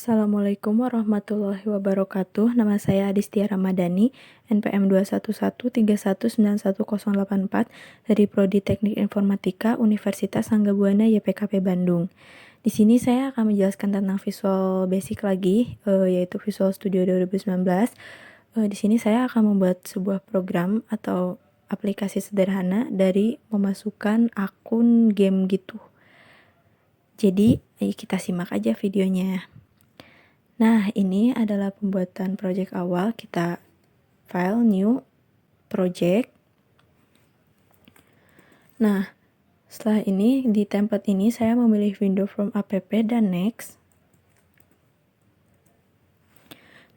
Assalamualaikum warahmatullahi wabarakatuh. Nama saya Adistia Ramadhani, NPM 21131919184 dari Prodi Teknik Informatika Universitas Sangga YPKP Bandung. Di sini saya akan menjelaskan tentang Visual Basic lagi, yaitu Visual Studio 2019. Di sini saya akan membuat sebuah program atau aplikasi sederhana dari memasukkan akun game gitu. Jadi, kita simak aja videonya. Nah, ini adalah pembuatan project awal. Kita file new project. Nah, setelah ini di template ini saya memilih window from app dan next.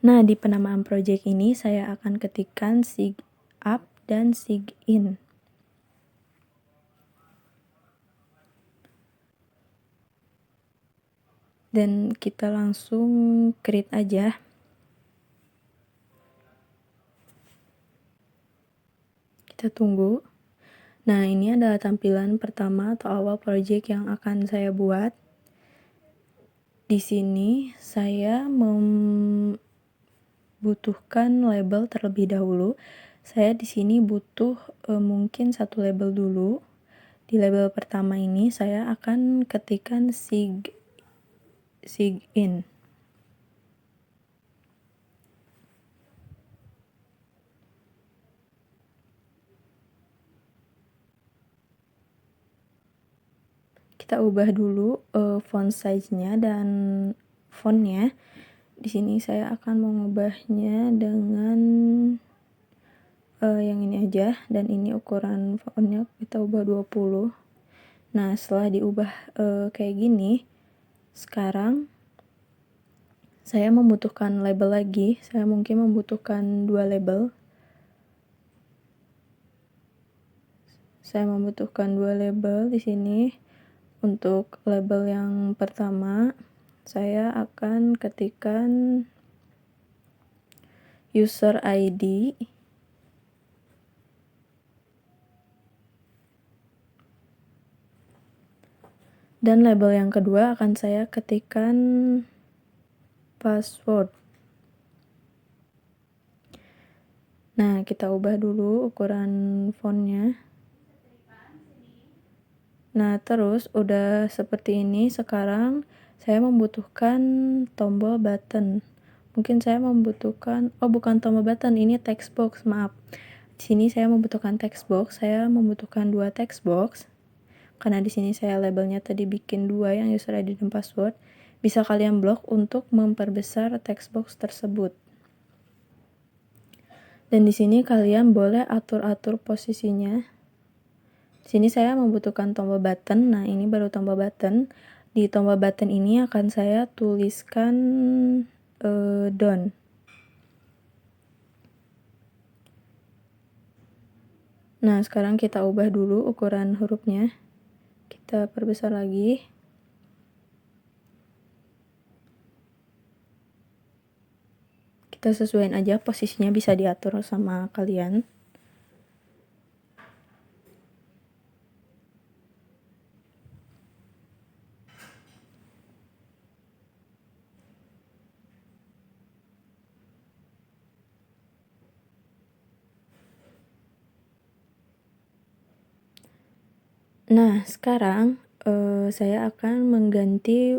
Nah, di penamaan project ini saya akan ketikkan sig up dan sig in. Dan kita langsung create aja. Kita tunggu. Nah, ini adalah tampilan pertama atau awal project yang akan saya buat. Di sini saya membutuhkan label terlebih dahulu. Saya di sini butuh mungkin satu label dulu. Di label pertama ini saya akan ketikkan sig in. Kita ubah dulu font size-nya dan fontnya. Di sini saya akan mengubahnya dengan yang ini aja, dan ini ukuran fontnya kita ubah 20. Nah, setelah diubah kayak gini, sekarang saya membutuhkan label lagi. Saya mungkin membutuhkan 2 label. Saya membutuhkan 2 label di sini. Untuk label yang pertama, saya akan ketikkan user ID. Dan label yang kedua akan saya ketikkan password. Nah, kita ubah dulu ukuran fontnya. Nah, terus udah seperti ini. Sekarang saya membutuhkan tombol button. Mungkin saya membutuhkan, bukan tombol button, ini text box, maaf. Di sini saya membutuhkan text box. Saya membutuhkan 2 text box. Karena di sini saya labelnya tadi bikin 2 yang user ID dan password. Bisa kalian blok untuk memperbesar text box tersebut. Dan di sini kalian boleh atur-atur posisinya. Di sini saya membutuhkan tombol button. Nah, ini baru tombol button. Di tombol button ini akan saya tuliskan down. Nah, sekarang kita ubah dulu ukuran hurufnya. Kita perbesar lagi. Kita sesuaiin aja, posisinya bisa diatur sama kalian. Nah, sekarang saya akan mengganti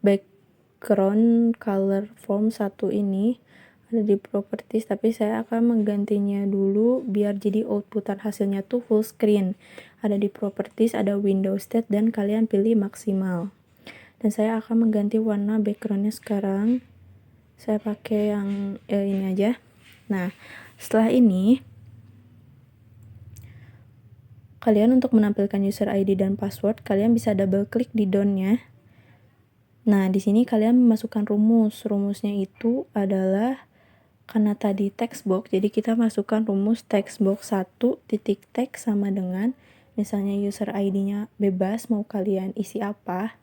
background color form 1 ini. Ada di properties, tapi saya akan menggantinya dulu biar jadi outputan hasilnya tuh full screen. Ada di properties, ada window state, dan kalian pilih maksimal. Dan saya akan mengganti warna backgroundnya sekarang. Saya pakai yang ini aja. Nah, setelah ini kalian untuk menampilkan user ID dan password, kalian bisa double klik di down-nya. Nah, di sini kalian memasukkan rumus. Rumusnya itu adalah, karena tadi text box, jadi kita masukkan rumus text box 1 titik text sama dengan, misalnya user ID-nya bebas, mau kalian isi apa.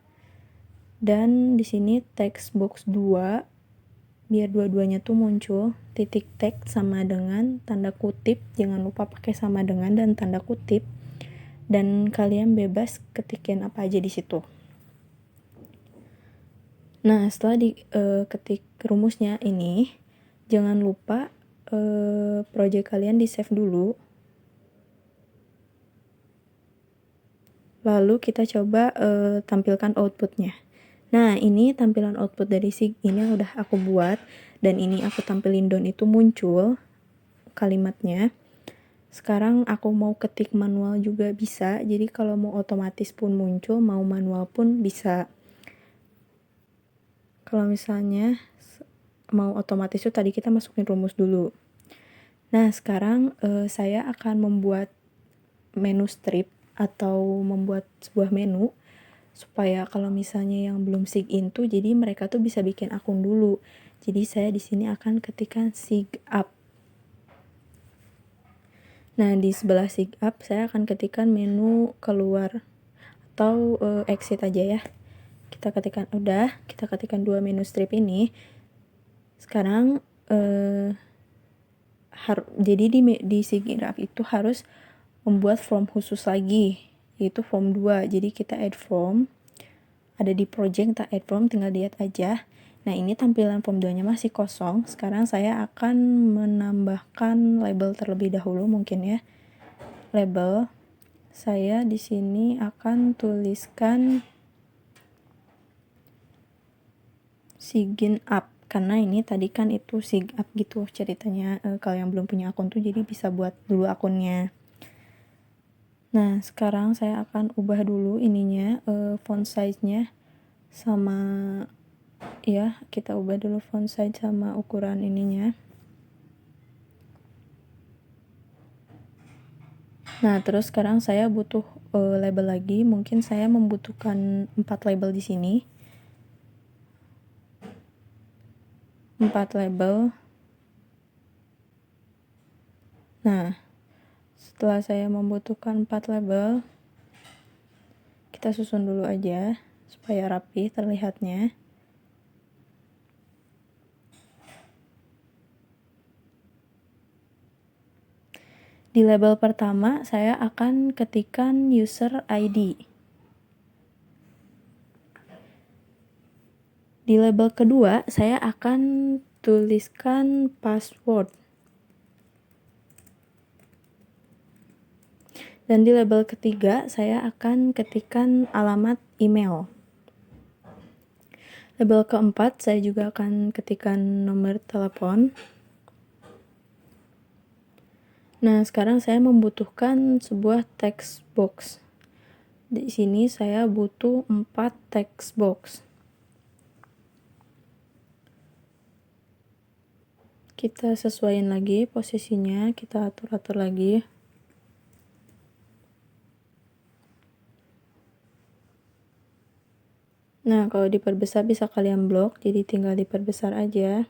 Dan di sini text box 2, biar dua-duanya tuh muncul, titik text sama dengan tanda kutip, jangan lupa pakai sama dengan dan tanda kutip. Dan kalian bebas ketikin apa aja di situ. Nah, setelah ketik rumusnya ini, jangan lupa project kalian di save dulu. Lalu kita coba tampilkan outputnya. Nah, ini tampilan output dari SIG ini yang udah aku buat, dan ini aku tampilin down itu muncul kalimatnya. Sekarang aku mau ketik manual juga bisa, jadi kalau mau otomatis pun muncul, mau manual pun bisa. Kalau misalnya mau otomatis itu tadi kita masukin rumus dulu. Nah, sekarang saya akan membuat menu strip atau membuat sebuah menu supaya kalau misalnya yang belum sign in tuh jadi mereka tuh bisa bikin akun dulu. Jadi saya di sini akan ketikkan sign up. Nah, di sebelah sign up saya akan ketikkan menu keluar atau exit aja ya. Kita ketikkan udah, kita ketikkan dua menu strip ini. Sekarang jadi di sign up itu harus membuat form khusus lagi, yaitu form 2. Jadi kita add form, ada di project, kita add form, tinggal lihat aja. Nah, ini tampilan form 2 nya masih kosong. Sekarang saya akan menambahkan label terlebih dahulu mungkin ya. Label saya di sini akan tuliskan sign up, karena ini tadi kan itu sign up gitu ceritanya. Kalau yang belum punya akun tuh jadi bisa buat dulu akunnya. Nah, sekarang saya akan ubah dulu ininya, font size-nya sama, ya, kita ubah dulu font size sama ukuran ininya. Nah, terus sekarang saya butuh label lagi. Mungkin saya membutuhkan 4 label di sini. 4 label. Nah, setelah saya membutuhkan 4 label, kita susun dulu aja supaya rapi terlihatnya. Di label pertama saya akan ketikkan user ID. Di label kedua saya akan tuliskan password. Dan di label ketiga saya akan ketikkan alamat email. Label keempat saya juga akan ketikkan nomor telepon. Nah, sekarang saya membutuhkan sebuah text box. Di sini saya butuh 4 text box. Kita sesuaiin lagi posisinya, kita atur-atur lagi. Nah, kalau diperbesar bisa kalian blok, jadi tinggal diperbesar aja.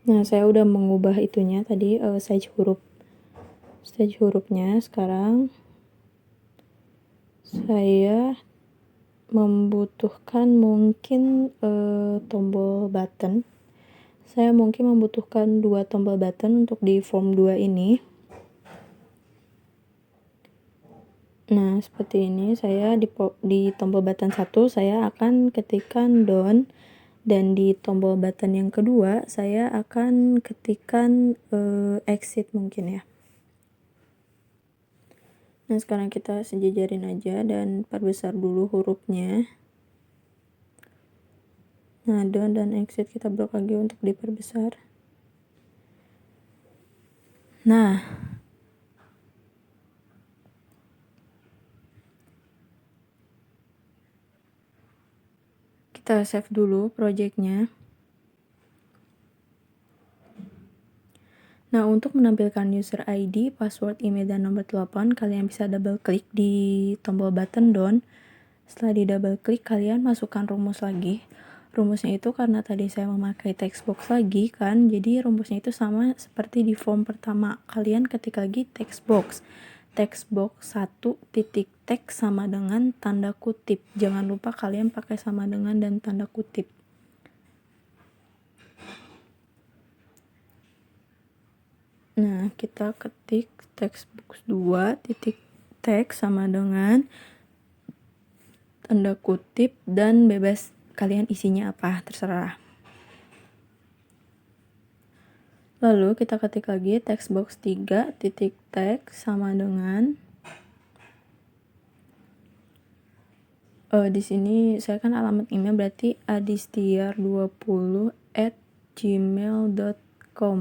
Nah, saya udah mengubah itunya tadi, size hurufnya. Sekarang saya membutuhkan mungkin tombol button. Saya mungkin membutuhkan 2 tombol button untuk di form 2 ini. Nah, seperti ini. Saya di tombol button 1 saya akan ketikkan down, dan di tombol button yang kedua saya akan ketikkan exit mungkin ya. Nah, sekarang kita sejajarin aja dan perbesar dulu hurufnya. Nah, down dan exit kita blok lagi untuk diperbesar. Nah, kita save dulu projectnya. Nah, untuk menampilkan user ID, password, email, dan nomor telepon, kalian bisa double klik di tombol button down. Setelah di double klik, kalian masukkan rumus lagi. Rumusnya itu karena tadi saya memakai text box lagi kan, jadi rumusnya itu sama seperti di form pertama. Kalian ketik lagi text box. Text box 1 titik teks sama dengan tanda kutip. Jangan lupa kalian pakai sama dengan dan tanda kutip. Nah, kita ketik textbooks 2 titik text sama dengan tanda kutip dan bebas kalian isinya apa, terserah. Lalu kita ketik lagi textbox 3 titik text sama dengan di sini saya kan alamat email berarti adistiar20@gmail.com.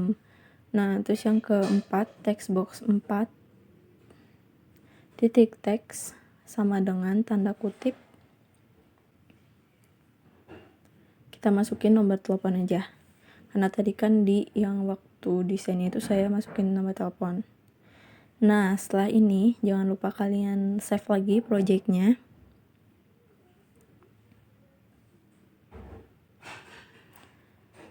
Nah, terus yang keempat textbox 4 titik text sama dengan tanda kutip. Kita masukin nomor telepon aja. Karena tadi kan di yang waktu desain itu saya masukin nomor telepon. Nah, setelah ini jangan lupa kalian save lagi projectnya.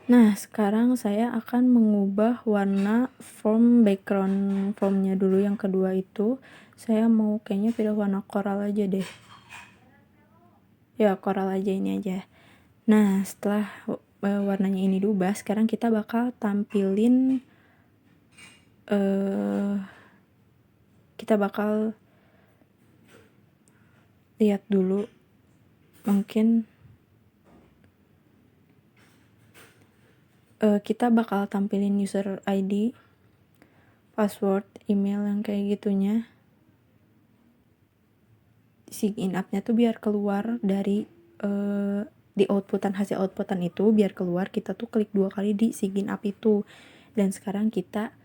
Nah, sekarang saya akan mengubah warna form background formnya dulu. Yang kedua itu saya mau kayaknya pilih warna coral aja deh. Ya, coral aja, ini aja. Nah, setelah warnanya ini diubah, sekarang kita bakal tampilin kita bakal lihat dulu mungkin kita bakal tampilin user ID, password, email yang kayak gitunya. Sign up-nya tuh biar keluar dari di outputan, hasil outputan itu biar keluar, kita tuh klik 2 kali di sign up itu. Dan sekarang kita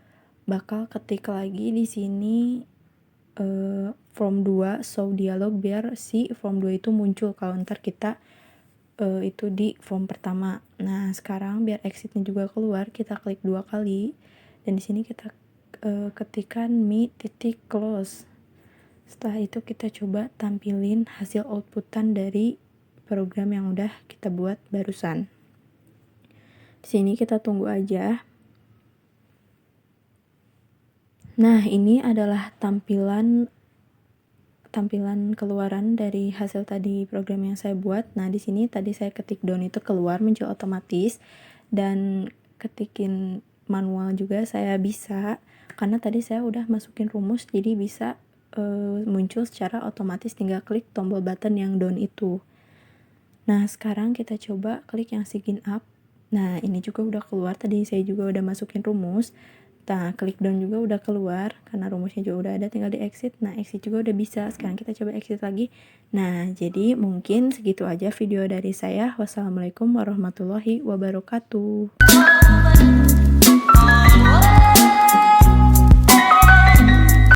bakal ketik lagi di sini form 2 show dialog biar si form 2 itu muncul kalau ntar kita itu di form pertama. Nah, sekarang biar exitnya juga keluar, kita klik 2 kali dan di sini kita ketikkan me titik close. Setelah itu kita coba tampilin hasil outputan dari program yang udah kita buat barusan. Di sini kita tunggu aja. Nah, ini adalah tampilan keluaran dari hasil tadi program yang saya buat. Nah, di sini tadi saya ketik down itu keluar muncul otomatis, dan ketikin manual juga saya bisa karena tadi saya udah masukin rumus, jadi bisa muncul secara otomatis, tinggal klik tombol button yang down itu. Nah, sekarang kita coba klik yang sign up. Nah, ini juga udah keluar, tadi saya juga udah masukin rumus. Nah, klik down juga udah keluar karena rumusnya juga udah ada, tinggal di exit. Nah, exit juga udah bisa. Sekarang kita coba exit lagi. Nah, jadi mungkin segitu aja video dari saya. Wassalamualaikum warahmatullahi wabarakatuh.